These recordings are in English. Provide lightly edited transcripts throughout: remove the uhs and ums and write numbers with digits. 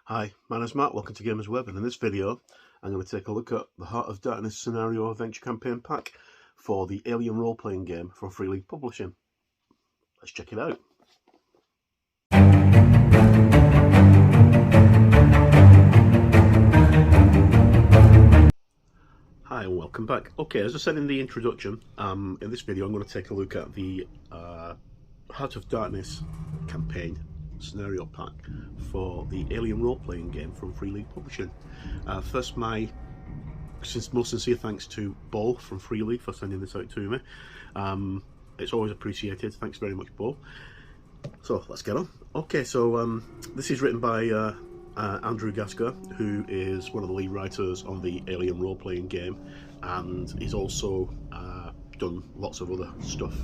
Hi, my name's Matt, welcome to Gamers Web, and in this video I'm going to take a look at the Heart of Darkness Scenario Adventure Campaign Pack for the Alien Roleplaying Game from Free League Publishing. Let's check it out. Hi and welcome back. Okay, as I said in the introduction, in this video I'm going to take a look at the Heart of Darkness campaign scenario pack for the Alien Roleplaying Game from Free League Publishing. First, my most sincere thanks to Bo from Free League for sending this out to me. It's always appreciated. Thanks very much, Bo. So let's get on. Okay, so this is written by Andrew Gaska, who is one of the lead writers on the Alien Roleplaying Game, and he's also done lots of other stuff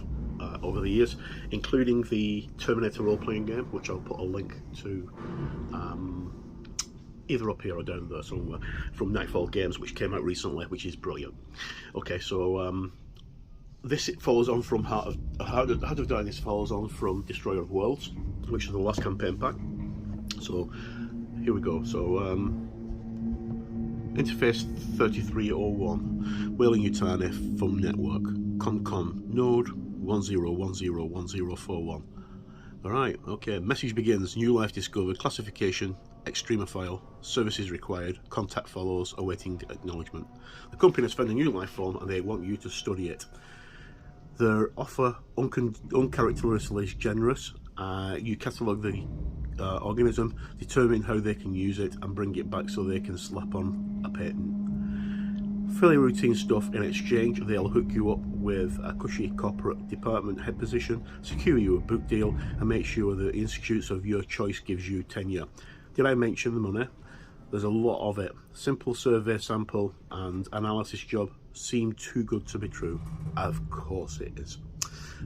over the years, including the Terminator role-playing game, which I'll put a link to either up here or down there somewhere, from Nightfall Games, which came out recently, which is brilliant. Okay, so this follows on from Heart of Darkness follows on from Destroyer of Worlds, which is the last campaign pack. So here we go. So interface 3301, Whaling Yutani Phone Network, Comcom Node 10101041. Alright, okay, message begins, new life discovered, classification, extremophile, services required, contact follows, awaiting acknowledgement. The company has found a new life form and they want you to study it. Their offer uncharacteristically generous. You catalogue the organism, determine how they can use it, and bring it back so they can slap on a patent. Fairly routine stuff. In exchange, they'll hook you up with a cushy corporate department head position, secure you a book deal, and make sure the institutes of your choice gives you tenure. Did I mention the money? There's a lot of it. Simple survey sample and analysis job seem too good to be true. Of course it is.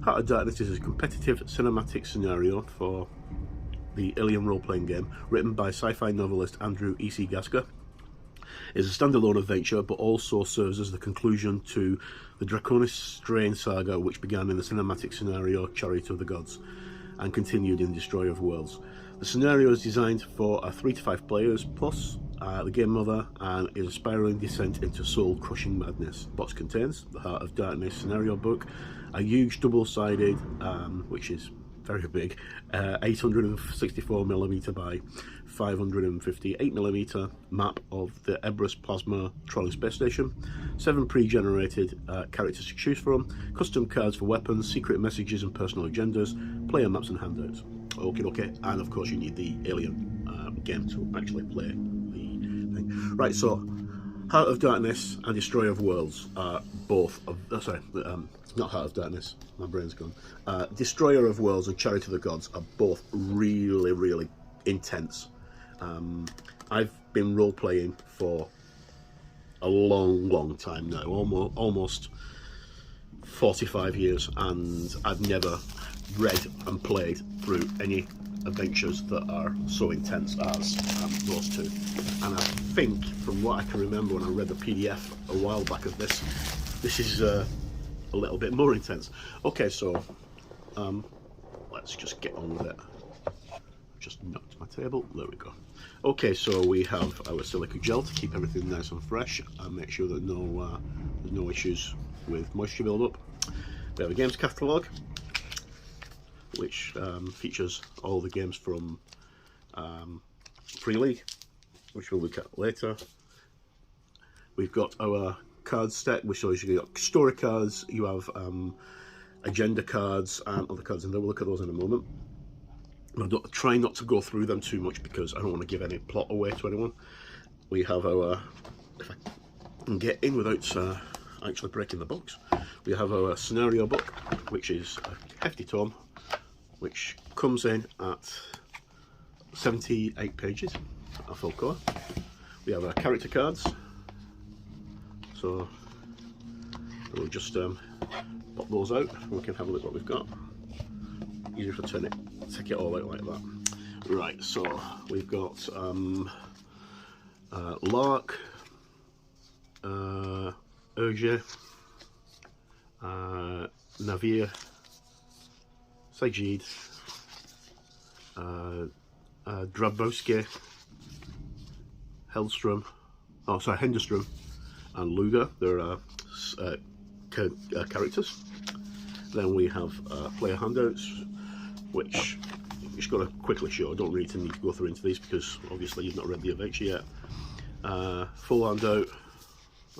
Heart of Darkness is a competitive cinematic scenario for the Alien Role-Playing Game, written by sci-fi novelist Andrew EC Gaska. It's a standalone adventure, but also serves as the conclusion to the Draconis Strain saga, which began in the cinematic scenario Chariot of the Gods and continued in Destroyer of Worlds. The scenario is designed for 3 to 5 players plus the game mother, and is a spiraling descent into soul-crushing madness. The box contains the Heart of Darkness scenario book, a huge double-sided, which is very big, 864mm by 558mm map of the Ebrus Plasma Trolling Space Station, 7 pre-generated characters to choose from, custom cards for weapons, secret messages and personal agendas, player maps and handouts. Okay, and of course you need the Alien game to actually play the thing. Right, so Heart of Darkness and Destroyer of Worlds are both not Heart of Darkness, my brain's gone. Destroyer of Worlds and Chariot of the Gods are both really intense. I've been role-playing for a long time now, almost 45 years, and I've never read and played through any adventures that are so intense as those two. And I think, from what I can remember when I read the PDF a while back of this is a little bit more intense. Okay, so let's just get on with it. Just knocked my table, there we go. Okay, so we have our silica gel to keep everything nice and fresh and make sure that there's no issues with moisture build-up. We have a games catalogue, which features all the games from Free League, which we'll look at later. We've got our cards deck, which shows you got story cards, you have agenda cards and other cards, and we'll look at those in a moment. I'm trying not to go through them too much because I don't want to give any plot away to anyone. We have our, if I can get in without actually breaking the box, we have our scenario book, which is a hefty tome, which comes in at 78 pages at full core. We have our character cards, so we'll just pop those out and we can have a look what we've got. Easy to take it all out like that. Right, so we've got Lark, Urge, Navir, Sajid, Drabowski, Henderstrom and Luger. There are characters. Then we have player handouts, which I'm just going to quickly show. I don't really need to go through into these because obviously you've not read the adventure yet. Full handout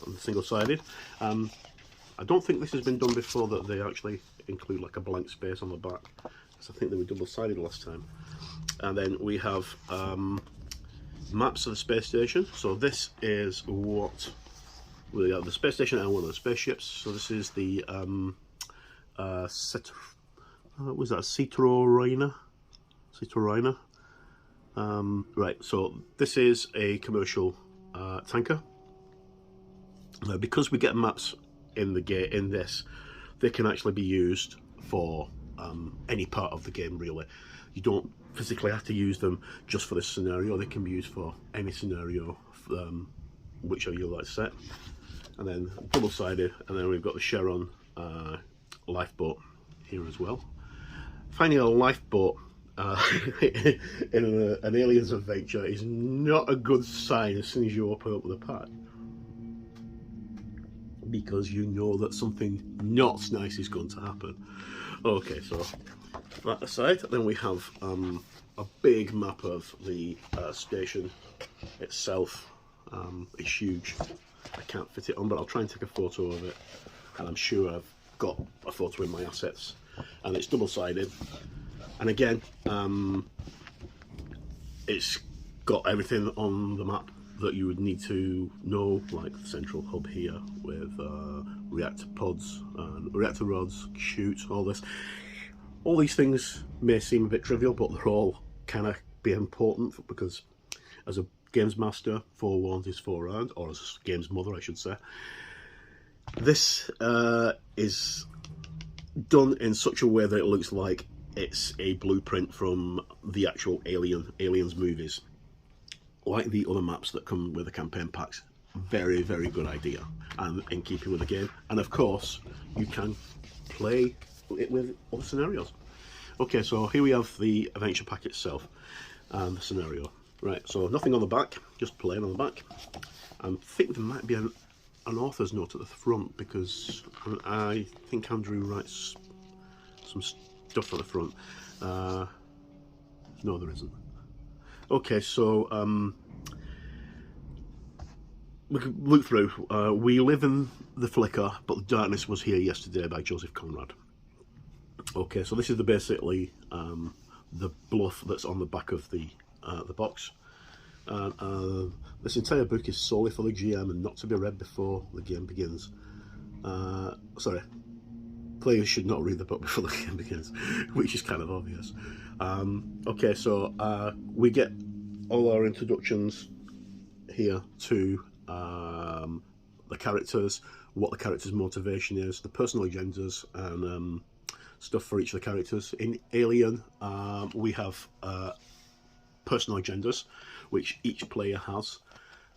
on single-sided. I don't think this has been done before, that they actually include like a blank space on the back, because I think they were double-sided last time. And then we have maps of the space station. So this is what we have: the space station and one of the spaceships. So this is the what was that? Citroina. Right. So this is a commercial tanker. Because we get maps in the game in this, they can actually be used for any part of the game. Really, you don't physically have to use them just for this scenario. They can be used for any scenario, whichever you like to set. And then double-sided, and then we've got the Chariot lifeboat here as well. Finding a lifeboat in an Aliens adventure is not a good sign as soon as you open up the pack, because you know that something not nice is going to happen. Okay, so that aside, then we have a big map of the station itself. It's huge. I can't fit it on, but I'll try and take a photo of it, and I'm sure I've got a photo in my assets. And it's double-sided, and again, it's got everything on the map that you would need to know, like the central hub here with reactor pods and reactor rods, chutes, all this. All these things may seem a bit trivial, but they're all kind of be important, because as a games master, forewarned is forearmed, or as a games mother I should say. This is done in such a way that it looks like it's a blueprint from the actual Aliens movies, like the other maps that come with the campaign packs. Very, very good idea, and in keeping with the game. And of course, you can play it with other scenarios. Okay, so here we have the adventure pack itself and the scenario. Right, so nothing on the back, just plain on the back. I think there might be an author's note at the front, because I think Andrew writes some stuff at the front. No, there isn't. Okay, so we can look through. We live in the flicker, but the darkness was here yesterday, by Joseph Conrad. Okay, so this is basically the bluff that's on the back of the box. This entire book is solely for the GM and not to be read before the game begins. Sorry, players should not read the book before the game begins, which is kind of obvious. Okay, so we get all our introductions here to the characters, what the character's motivation is, the personal agendas, and stuff for each of the characters. In Alien, we have personal agendas, which each player has.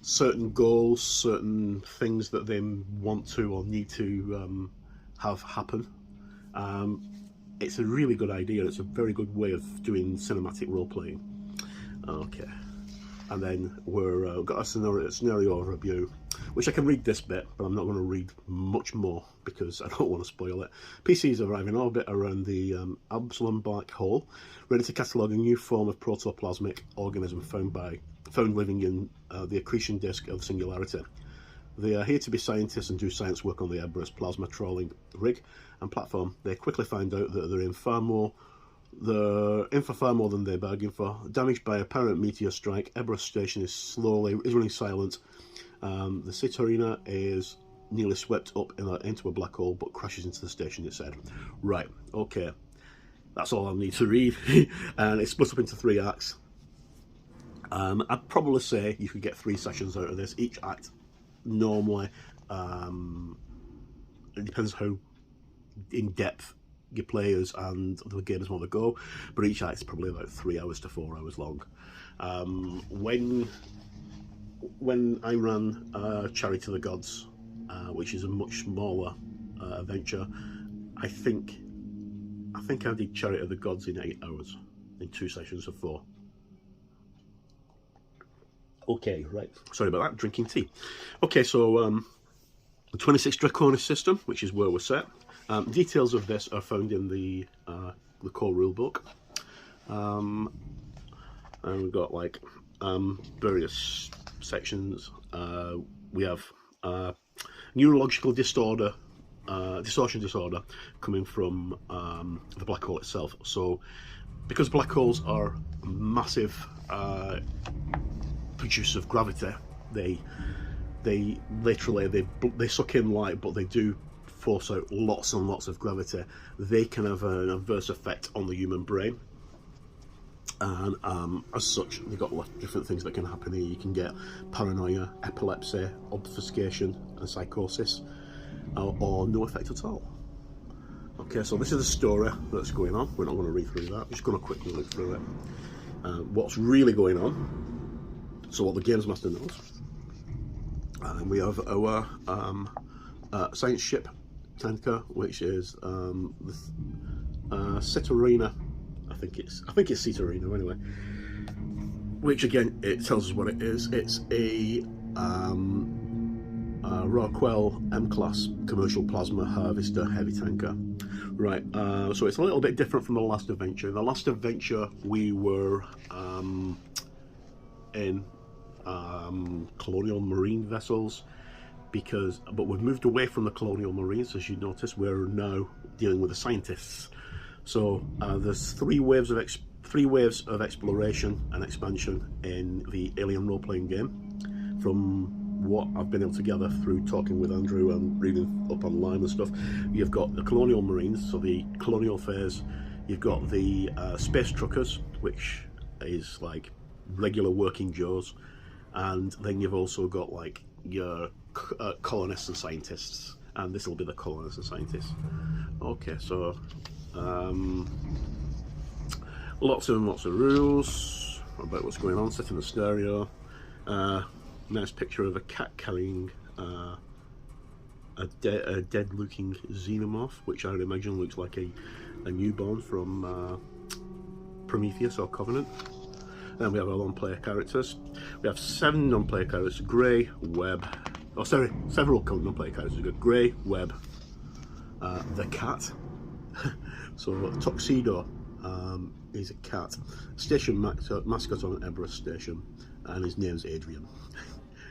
Certain goals, certain things that they want to or need to have happen. It's a really good idea. It's a very good way of doing cinematic role-playing. Okay. And then we've got a scenario overview, which I can read this bit, but I'm not going to read much more because I don't want to spoil it. PCs arrive in orbit around the Absalom black hole, ready to catalogue a new form of protoplasmic organism found living in the accretion disk of Singularity. They are here to be scientists and do science work on the Eberus plasma trawling rig and platform. They quickly find out that they're in for far more than they bargained for. Damaged by a apparent meteor strike, Eberus station is running silent. The Citroina is nearly swept up into a black hole, but crashes into the station, it said. Right, okay. That's all I need to read. And it's split up into 3 acts. I'd probably say you could get 3 sessions out of this. Each act normally, it depends how in depth your players and the gamers want to go, but each act is probably about 3 hours to 4 hours long. When I ran Chariot of the Gods, which is a much smaller adventure, I think I did Chariot of the Gods in 8 hours, in 2 sessions of 4. Okay, right. Sorry about that. Drinking tea. Okay, so the 26 Draconis system, which is where we're set. Details of this are found in the core rulebook. And we've got like various sections. We have neurological distortion disorder coming from the black hole itself. So because black holes are massive producers of gravity, they literally they suck in light, but they do force out lots and lots of gravity. They can have an adverse effect on the human brain, and as such they've got different things that can happen here. You can get paranoia, epilepsy, obfuscation and psychosis, or no effect at all. Okay, so this is the story that's going on. We're not going to read through that, we're just going to quickly look through it. What's really going on, so what the Games Master knows. And we have our science ship tanker, which is the Citarina. I think it's Citarina anyway. Which again, it tells us what it is. It's a Rockwell M-class commercial plasma harvester heavy tanker. Right, so it's a little bit different from the last adventure. In the last adventure, we were in colonial marine vessels, but we've moved away from the colonial marines. As you notice, we're now dealing with the scientists. So there's three waves of exploration and expansion in the Alien Roleplaying Game. From what I've been able to gather through talking with Andrew and reading up online and stuff, you've got the colonial marines, so the colonial phase. You've got the space truckers, which is like regular working Joes, and then you've also got like your colonists and scientists, and this will be the colonists and scientists. Okay, so lots and lots of rules about what's going on. Setting the stereo. Nice picture of a cat carrying a dead looking xenomorph, which I would imagine looks like a newborn from Prometheus or Covenant. Then we have our non-player characters. We have 7 non-player characters: Grey, Webb. Oh, sorry, several non-player characters. We've got Grey, Webb, the cat. So Tuxedo is a cat. Station mascot on Everest Station, and his name's Adrian.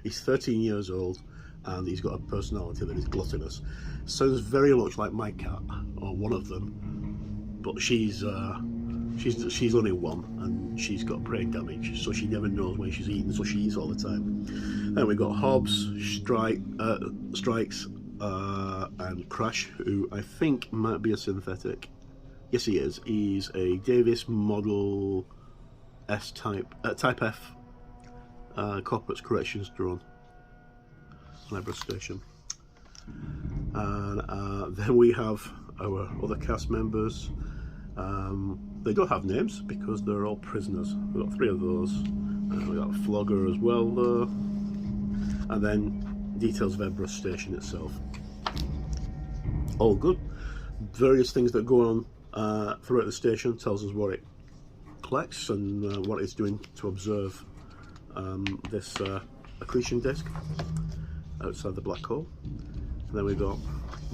He's 13 years old, and he's got a personality that is gluttonous. Sounds very much like my cat, or one of them, but she's only 1, and she's got brain damage, so she never knows when she's eating, so she eats all the time. Then we've got Hobbs, Strikes, and Crash, who I think might be a synthetic. Yes, he is. He's a Davis Model S type F corporate corrections drone on Everest Station. And then we have our other cast members. They don't have names because they're all prisoners. We've got 3 of those. We've got a Flogger as well though. And then details of Everest Station itself. All good. Various things that go on throughout the station. Tells us what it collects and what it's doing to observe this accretion disk outside the black hole. And then we've got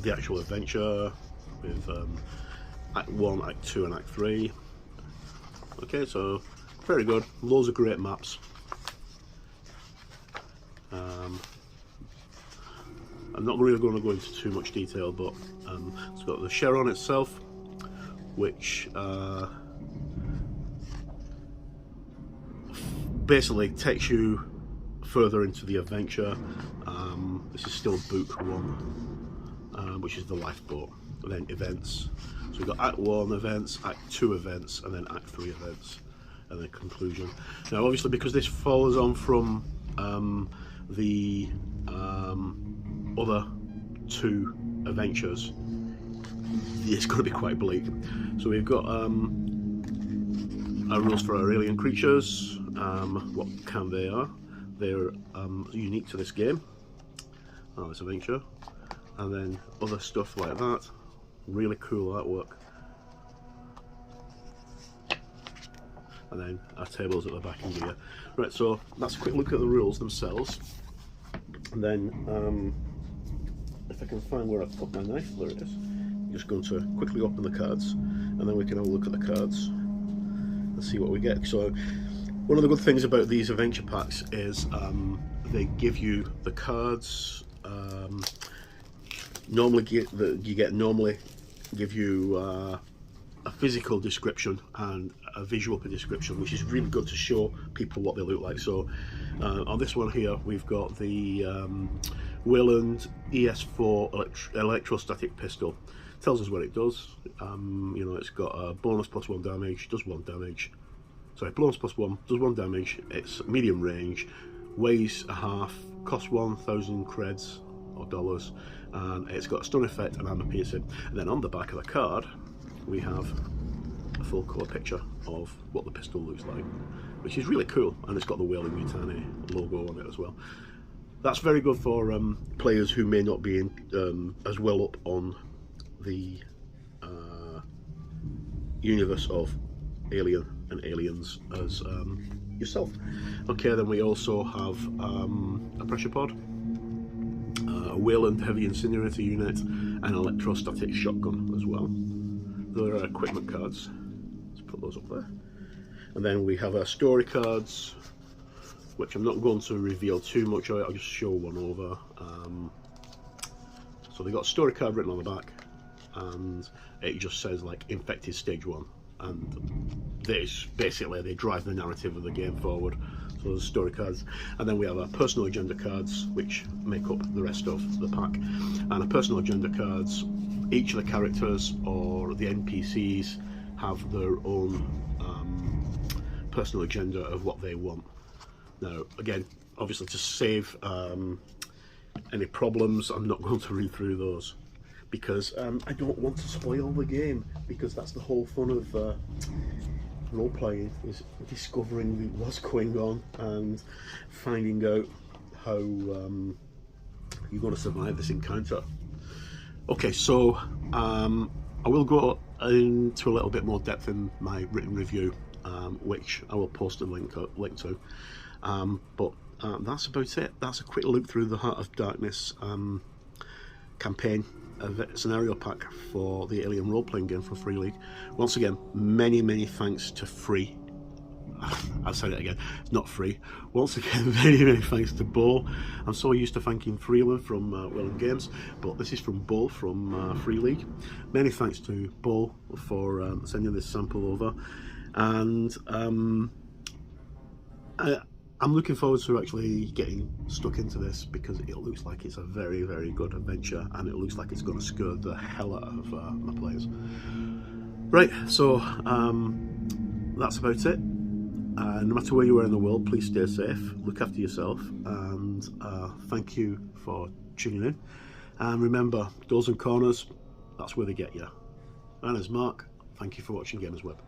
the actual adventure with Act 1, Act 2 and Act 3. Okay, so very good. Loads of great maps. I'm not really going to go into too much detail, but it's got the Chariot itself, which basically takes you further into the adventure. This is still book 1, which is the lifeboat. And then events. So we've got Act 1 events, Act 2 events, and then Act 3 events, and then conclusion. Now, obviously, because this follows on from the other 2 adventures, it's going to be quite bleak. So we've got our rules for our alien creatures. What kind they are. They're unique to this game, this adventure, and then other stuff like that. Really cool artwork. and then our tables at the back in gear. Right, so that's a quick look at the rules themselves. And then if I can find where I've put my knife, there it is. I'm just going to quickly open the cards, and then we can have a look at the cards and see what we get. So one of the good things about these adventure packs is they give you the cards. Normally give you a physical description and a visual description, which is really good to show people what they look like. So on this one here, we've got the Wayland ES4 electrostatic pistol. Tells us what it does. You know, it's got a bonus +1 damage, does 1 damage. Sorry, bonus +1, does 1 damage. It's medium range, weighs a half, costs 1,000 creds or dollars, and it's got a stun effect and armor piercing. And then on the back of the card, we have a full colour picture of what the pistol looks like, which is really cool, and it's got the Wayland Yutani logo on it as well. That's very good for players who may not be as well up on the universe of Alien and Aliens as yourself. Okay, then we also have a pressure pod, a Wayland heavy incinerator unit, and an electrostatic shotgun as well. There are equipment cards. Let's put those up there. And then we have our story cards, which I'm not going to reveal too much of it. I'll just show one over. So they got a story card written on the back, and it just says like infected stage 1, and this basically they drive the narrative of the game forward. So there's story cards, and then we have our personal agenda cards, which make up the rest of the pack. And our personal agenda cards, each of the characters or the NPCs have their own personal agenda of what they want. Now, again, obviously to save any problems, I'm not going to read through those, because I don't want to spoil the game, because that's the whole fun of role-playing, is discovering what's going on and finding out how you're going to survive this encounter. Okay, so I will go into a little bit more depth in my written review, which I will post a link to. But that's about it. That's a quick look through the Heart of Darkness campaign scenario pack for the Alien Role-Playing Game for Free League. Once again, many thanks to Free. I've said it again, not free. Once again, many thanks to Bo. I'm so used to thanking Freeland from Wayland Games, but this is from Bo from Free League. Many thanks to Bo for sending this sample over, and I'm looking forward to actually getting stuck into this, because it looks like it's a very good adventure, and it looks like it's going to scare the hell out of my players. Right, so that's about it. No matter where you are in the world, please stay safe, look after yourself, and thank you for tuning in. And remember, doors and corners, that's where they get you. My name's Mark, thank you for watching Gamers Web.